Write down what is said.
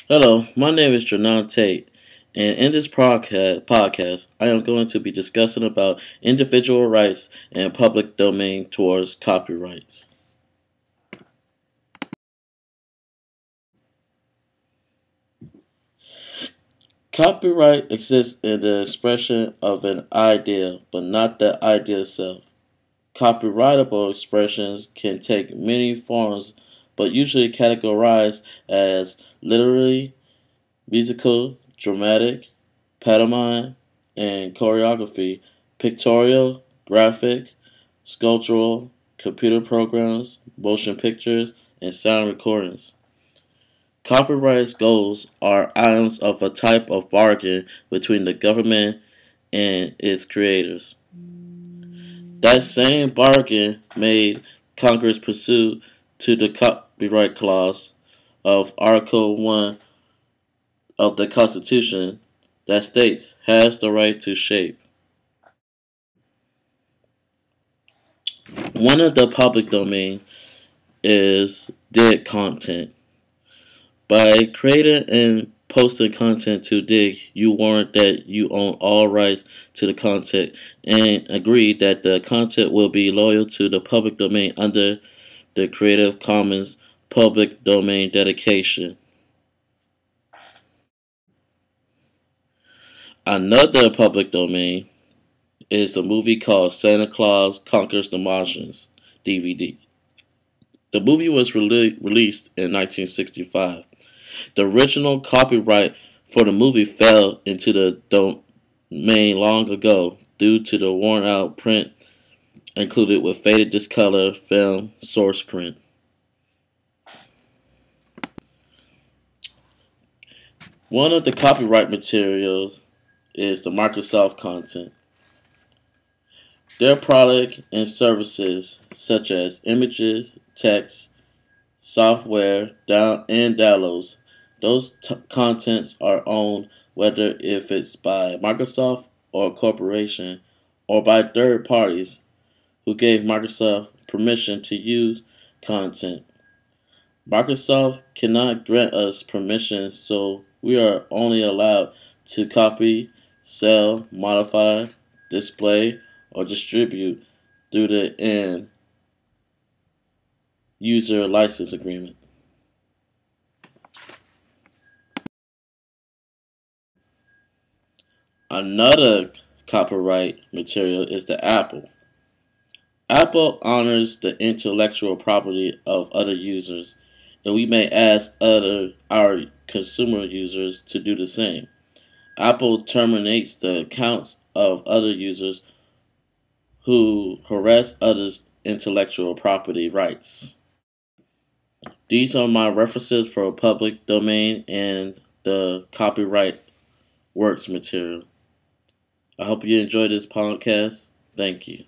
Hello, my name is Jernon Tate, and in this podcast, I am going to be discussing about individual rights and public domain towards copyrights. Copyright exists in the expression of an idea, but not the idea itself. Copyrightable expressions can take many forms, but usually categorized as literary, musical, dramatic, pantomime, and choreography, pictorial, graphic, sculptural, computer programs, motion pictures, and sound recordings. Copyright goals are items of a type of bargain between the government and its creators. That same bargain made Congress pursue to the Copyright Clause of Article 1 of the Constitution that states has the right to shape. One of the public domains is Dig content. By creating and posting content to Dig, you warrant that you own all rights to the content and agree that the content will be loyal to the public domain under the Creative Commons public domain dedication. Another public domain is a movie called Santa Claus Conquers the Martians DVD. The movie was released in 1965. The original copyright for the movie fell into the domain long ago due to the worn out print included with faded discolor film source print. One of the copyright materials is the Microsoft content. Their product and services such as images, text, software, and downloads. Those contents are owned whether if it's by Microsoft or a corporation or by third parties who gave Microsoft permission to use content. Microsoft cannot grant us permission, so we are only allowed to copy, sell, modify, display, or distribute through the end user license agreement. Another copyright material is the Apple. Apple honors the intellectual property of other users, and we may ask our consumer users to do the same. Apple terminates the accounts of other users who harass others' intellectual property rights. These are my references for public domain and the copyright works material. I hope you enjoyed this podcast. Thank you.